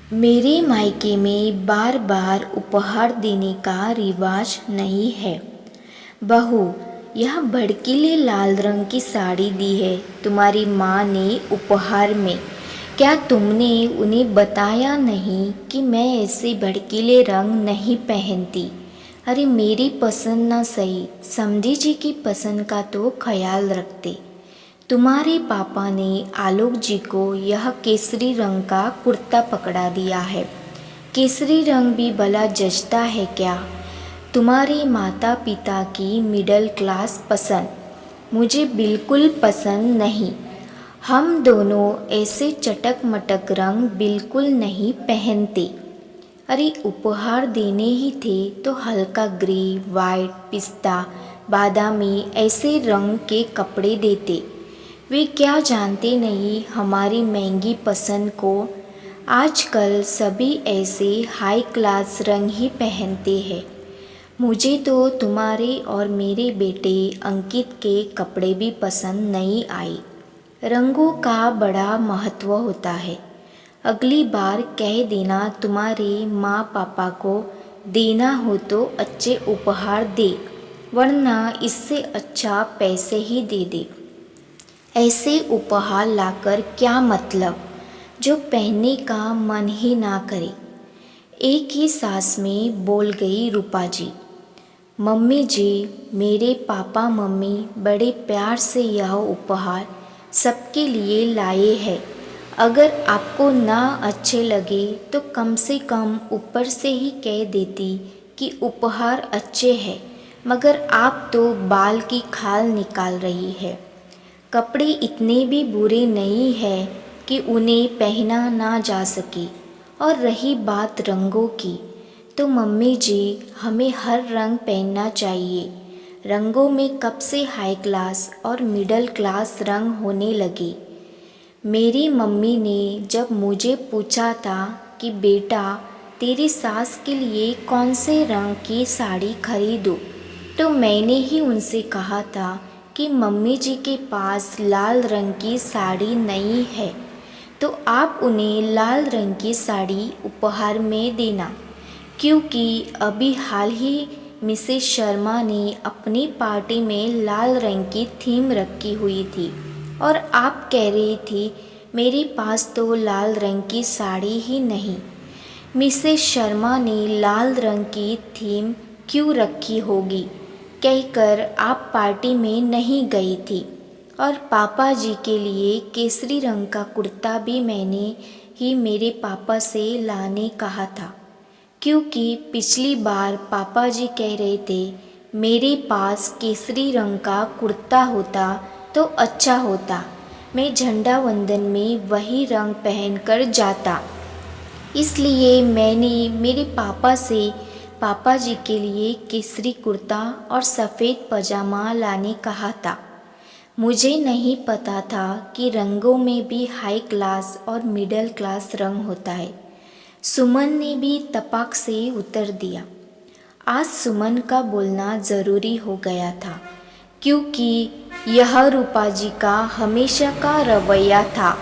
मेरे मायके में बार बार उपहार देने का रिवाज नहीं है। बहू, यह भड़कीले लाल रंग की साड़ी दी है तुम्हारी माँ ने उपहार में। क्या तुमने उन्हें बताया नहीं कि मैं ऐसे भड़कीले रंग नहीं पहनती? अरे मेरी पसंद ना सही, समझी जी की पसंद का तो ख्याल रखते। तुम्हारे पापा ने आलोक जी को यह केसरी रंग का कुर्ता पकड़ा दिया है। केसरी रंग भी भला जचता है क्या? तुम्हारे माता पिता की मिडिल क्लास पसंद मुझे बिल्कुल पसंद नहीं। हम दोनों ऐसे चटक मटक रंग बिल्कुल नहीं पहनते। अरे उपहार देने ही थे तो हल्का ग्रे, वाइट, पिस्ता, बादामी ऐसे रंग के कपड़े देते। वे क्या जानते नहीं हमारी महंगी पसंद को। आजकल सभी ऐसे हाई क्लास रंग ही पहनते हैं। मुझे तो तुम्हारे और मेरे बेटे अंकित के कपड़े भी पसंद नहीं आए। रंगों का बड़ा महत्व होता है। अगली बार कह देना तुम्हारे माँ पापा को देना हो तो अच्छे उपहार दे, वरना इससे अच्छा पैसे ही दे दे। ऐसे उपहार लाकर क्या मतलब जो पहनने का मन ही ना करे। एक ही सांस में बोल गई रूपा जी। मम्मी जी, मेरे पापा मम्मी बड़े प्यार से यह उपहार सबके लिए लाए हैं। अगर आपको ना अच्छे लगे तो कम से कम ऊपर से ही कह देती कि उपहार अच्छे हैं, मगर आप तो बाल की खाल निकाल रही है। कपड़े इतने भी बुरे नहीं हैं कि उन्हें पहना ना जा सके। और रही बात रंगों की, तो मम्मी जी हमें हर रंग पहनना चाहिए। रंगों में कब से हाई क्लास और मिडिल क्लास रंग होने लगे। मेरी मम्मी ने जब मुझे पूछा था कि बेटा तेरी सास के लिए कौन से रंग की साड़ी खरीदूं, तो मैंने ही उनसे कहा था कि मम्मी जी के पास लाल रंग की साड़ी नहीं है, तो आप उन्हें लाल रंग की साड़ी उपहार में देना। क्योंकि अभी हाल ही मिसेस शर्मा ने अपनी पार्टी में लाल रंग की थीम रखी हुई थी और आप कह रही थी मेरे पास तो लाल रंग की साड़ी ही नहीं। मिसेस शर्मा ने लाल रंग की थीम क्यों रखी होगी कहकर आप पार्टी में नहीं गई थी। और पापा जी के लिए केसरी रंग का कुर्ता भी मैंने ही मेरे पापा से लाने कहा था, क्योंकि पिछली बार पापा जी कह रहे थे मेरे पास केसरी रंग का कुर्ता होता तो अच्छा होता, मैं झंडा वंदन में वही रंग पहनकर जाता। इसलिए मैंने मेरे पापा से पापा जी के लिए केसरी कुर्ता और सफ़ेद पजामा लाने कहा था। मुझे नहीं पता था कि रंगों में भी हाई क्लास और मिडिल क्लास रंग होता है। सुमन ने भी तपाक से उत्तर दिया। आज सुमन का बोलना ज़रूरी हो गया था, क्योंकि यह रूपा जी का हमेशा का रवैया था।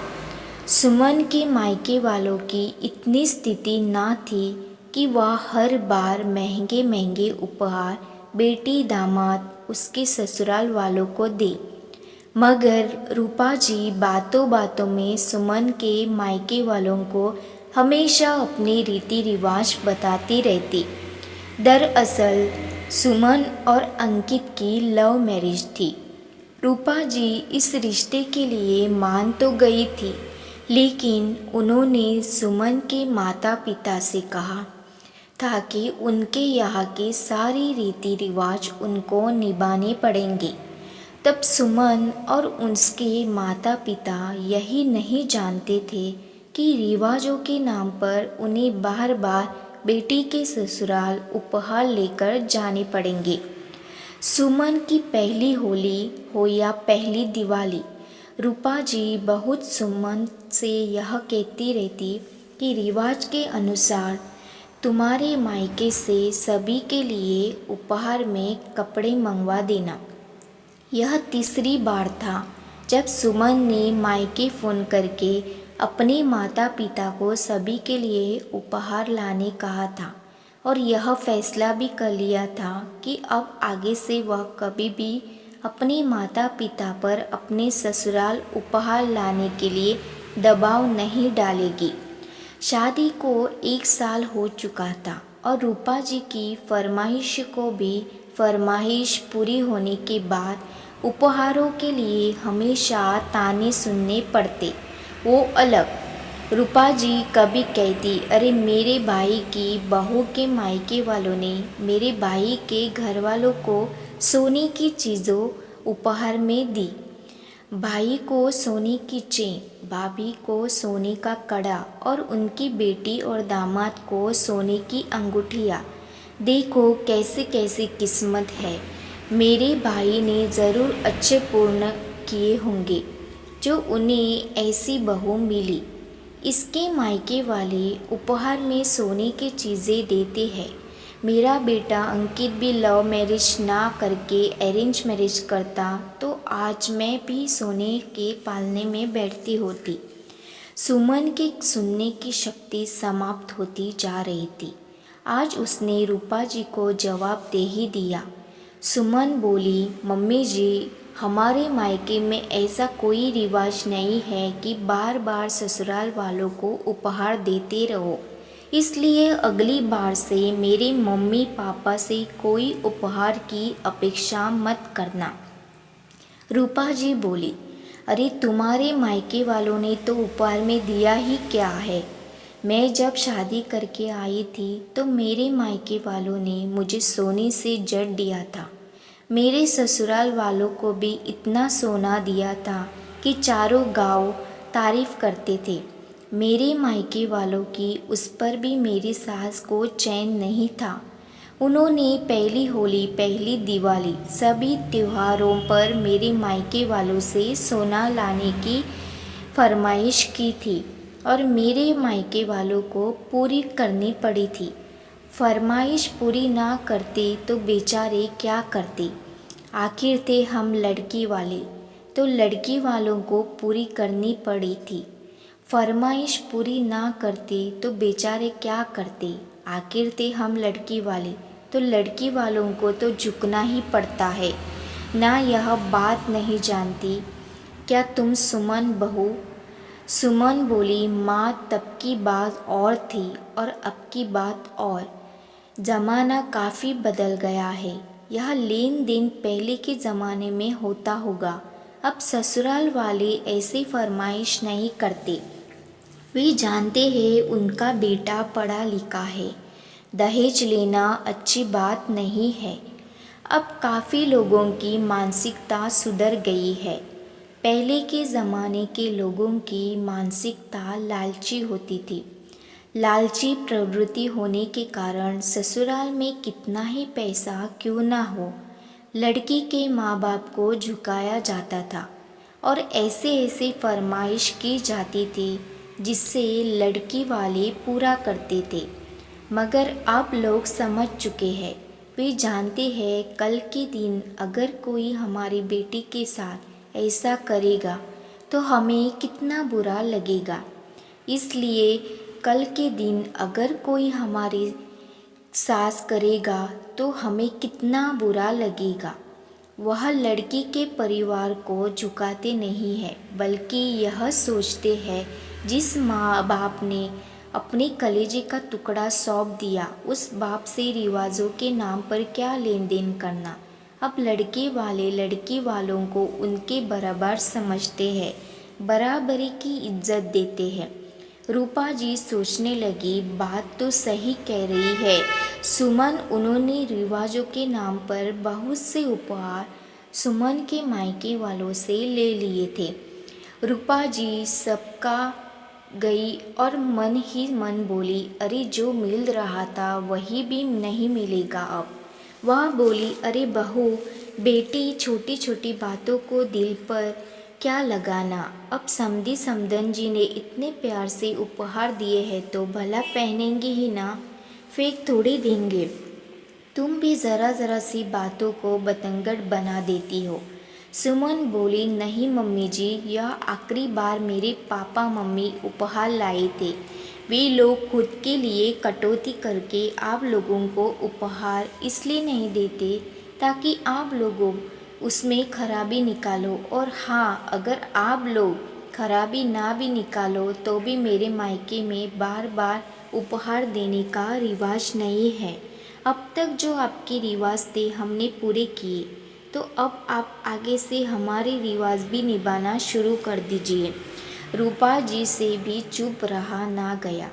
सुमन के मायके वालों की इतनी स्थिति ना थी कि वह हर बार महंगे महंगे उपहार बेटी दामाद उसके ससुराल वालों को दे। मगर रूपा जी बातों बातों में सुमन के मायके वालों को हमेशा अपने रीति रिवाज बताती रहती। दरअसल सुमन और अंकित की लव मैरिज थी। रूपा जी इस रिश्ते के लिए मान तो गई थी, लेकिन उन्होंने सुमन के माता पिता से कहा था कि उनके यहाँ के सारे रीति रिवाज उनको निभाने पड़ेंगे। तब सुमन और उसके माता पिता यही नहीं जानते थे कि रिवाजों के नाम पर उन्हें बार बार बेटी के ससुराल उपहार लेकर जाने पड़ेंगे। सुमन की पहली होली हो या पहली दिवाली, रूपा जी बहुत सुमन से यह कहती रहती कि रिवाज के अनुसार तुम्हारे मायके से सभी के लिए उपहार में कपड़े मंगवा देना। यह तीसरी बार था जब सुमन ने मायके फ़ोन करके अपने माता पिता को सभी के लिए उपहार लाने कहा था और यह फैसला भी कर लिया था कि अब आगे से वह कभी भी अपने माता पिता पर अपने ससुराल उपहार लाने के लिए दबाव नहीं डालेगी। शादी को 1 साल हो चुका था और रूपा जी की फरमाइश को भी फरमाइश पूरी होने के बाद उपहारों के लिए हमेशा ताने सुनने पड़ते। वो अलग रूपा जी कभी कहती, अरे मेरे भाई की बहू के मायके वालों ने मेरे भाई के घर वालों को सोने की चीज़ों उपहार में दी। भाई को सोने की चेन, भाभी को सोने का कड़ा और उनकी बेटी और दामाद को सोने की अंगूठियाँ। देखो कैसे कैसी किस्मत है। मेरे भाई ने ज़रूर अच्छे पूर्ण किए होंगे जो उन्हें ऐसी बहू मिली। इसके मायके वाले उपहार में सोने की चीज़ें देते हैं। मेरा बेटा अंकित भी लव मैरिज ना करके अरेंज मैरिज करता तो आज मैं भी सोने के पालने में बैठती होती। सुमन के सुनने की शक्ति समाप्त होती जा रही थी। आज उसने रूपा जी को जवाब दे ही दिया। सुमन बोली, मम्मी जी, हमारे मायके में ऐसा कोई रिवाज नहीं है कि बार बार ससुराल वालों को उपहार देते रहो, इसलिए अगली बार से मेरे मम्मी पापा से कोई उपहार की अपेक्षा मत करना। रूपा जी बोली, अरे तुम्हारे मायके वालों ने तो उपहार में दिया ही क्या है। मैं जब शादी करके आई थी तो मेरे मायके वालों ने मुझे सोने से जड़ दिया था। मेरे ससुराल वालों को भी इतना सोना दिया था कि चारों गांव तारीफ करते थे। मेरे मायके वालों की उस पर भी मेरी सास को चैन नहीं था। उन्होंने पहली होली, पहली दिवाली, सभी त्योहारों पर मेरे मायके वालों से सोना लाने की फरमाइश की थी और मेरे मायके वालों को पूरी करनी पड़ी थी। फरमाइश पूरी ना करते तो बेचारे क्या करते। आखिर थे हम लड़की वाले, तो लड़की वालों को पूरी करनी पड़ी थी। फरमाइश पूरी ना करते तो बेचारे क्या करते। आखिर थे हम लड़की वाले, तो लड़की वालों को तो झुकना ही पड़ता है ना। यह बात नहीं जानती क्या तुम सुमन बहू। सुमन बोली, माँ तब की बात और थी और अब की बात और। ज़माना काफ़ी बदल गया है। यह लेन देन पहले के ज़माने में होता होगा। अब ससुराल वाले ऐसी फरमाइश नहीं करते। वे जानते हैं उनका बेटा पढ़ा लिखा है, दहेज लेना अच्छी बात नहीं है। अब काफ़ी लोगों की मानसिकता सुधर गई है। पहले के ज़माने के लोगों की मानसिकता लालची होती थी। लालची प्रवृत्ति होने के कारण ससुराल में कितना ही पैसा क्यों ना हो, लड़की के माँ बाप को झुकाया जाता था और ऐसे ऐसे फरमाइश की जाती थी जिससे लड़की वाले पूरा करते थे। मगर अब लोग समझ चुके हैं। वे जानते हैं कल के दिन अगर कोई हमारी बेटी के साथ ऐसा करेगा तो हमें कितना बुरा लगेगा। इसलिए कल के दिन अगर कोई हमारी सास करेगा तो हमें कितना बुरा लगेगा। वह लड़की के परिवार को झुकाते नहीं है, बल्कि यह सोचते हैं जिस माँ बाप ने अपने कलेजे का टुकड़ा सौंप दिया, उस बाप से रिवाजों के नाम पर क्या लेन देन करना। अब लड़के वाले लड़की वालों को उनके बराबर समझते हैं, बराबरी की इज्जत देते हैं। रूपा जी सोचने लगी, बात तो सही कह रही है सुमन। उन्होंने रिवाजों के नाम पर बहुत से उपहार सुमन के मायके वालों से ले लिए थे। रूपा जी सबका गई और मन ही मन बोली, अरे जो मिल रहा था वही भी नहीं मिलेगा अब। वह बोली, अरे बहू बेटी, छोटी छोटी बातों को दिल पर क्या लगाना। अब समधी समधन जी ने इतने प्यार से उपहार दिए हैं तो भला पहनेंगे ही ना, फेंक थोड़ी देंगे। तुम भी ज़रा ज़रा सी बातों को बतंगड़ बना देती हो। सुमन बोली, नहीं मम्मी जी, यह आखिरी बार मेरे पापा मम्मी उपहार लाए थे। वे लोग खुद के लिए कटौती करके आप लोगों को उपहार इसलिए नहीं देते ताकि आप लोगों उसमें खराबी निकालो, और हाँ, अगर आप लोग खराबी ना भी निकालो तो भी मेरे मायके में बार बार उपहार देने का रिवाज नहीं है। अब तक जो आपके रिवाज थे हमने पूरे किए, तो अब आप आगे से हमारे रिवाज भी निभाना शुरू कर दीजिए। रूपा जी से भी चुप रहा ना गया।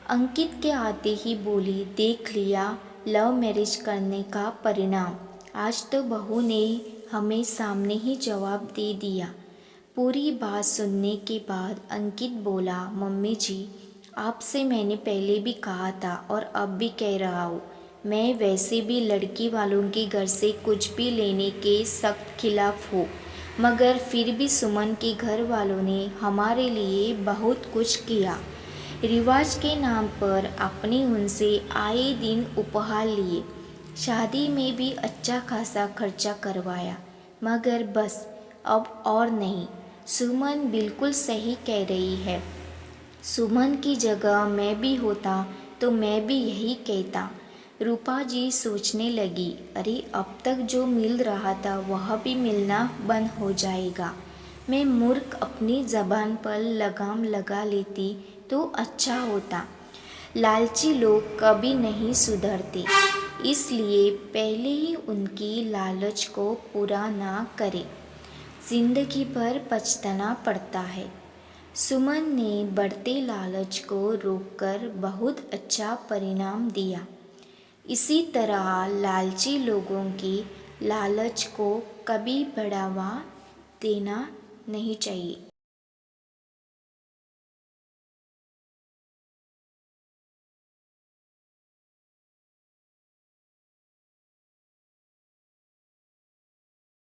अंकित के आते ही बोली, देख लिया लव मैरिज करने का परिणाम। आज तो बहू ने हमें सामने ही जवाब दे दिया। पूरी बात सुनने के बाद अंकित बोला, मम्मी जी, आपसे मैंने पहले भी कहा था और अब भी कह रहा हूँ, मैं वैसे भी लड़की वालों के घर से कुछ भी लेने के सख्त खिलाफ हूँ, मगर फिर भी सुमन के घर वालों ने हमारे लिए बहुत कुछ किया। रिवाज के नाम पर आपने उनसे आए दिन उपहार लिए, शादी में भी अच्छा खासा खर्चा करवाया, मगर बस अब और नहीं। सुमन बिल्कुल सही कह रही है। सुमन की जगह मैं भी होता तो मैं भी यही कहता। रूपा जी सोचने लगी, अरे अब तक जो मिल रहा था वह भी मिलना बंद हो जाएगा। मैं मूर्ख अपनी ज़बान पर लगाम लगा लेती तो अच्छा होता। लालची लोग कभी नहीं सुधरते, इसलिए पहले ही उनकी लालच को पूरा ना करें, जिंदगी भर पछताना पड़ता है। सुमन ने बढ़ते लालच को रोककर बहुत अच्छा परिणाम दिया। इसी तरह लालची लोगों की लालच को कभी बढ़ावा देना नहीं चाहिए।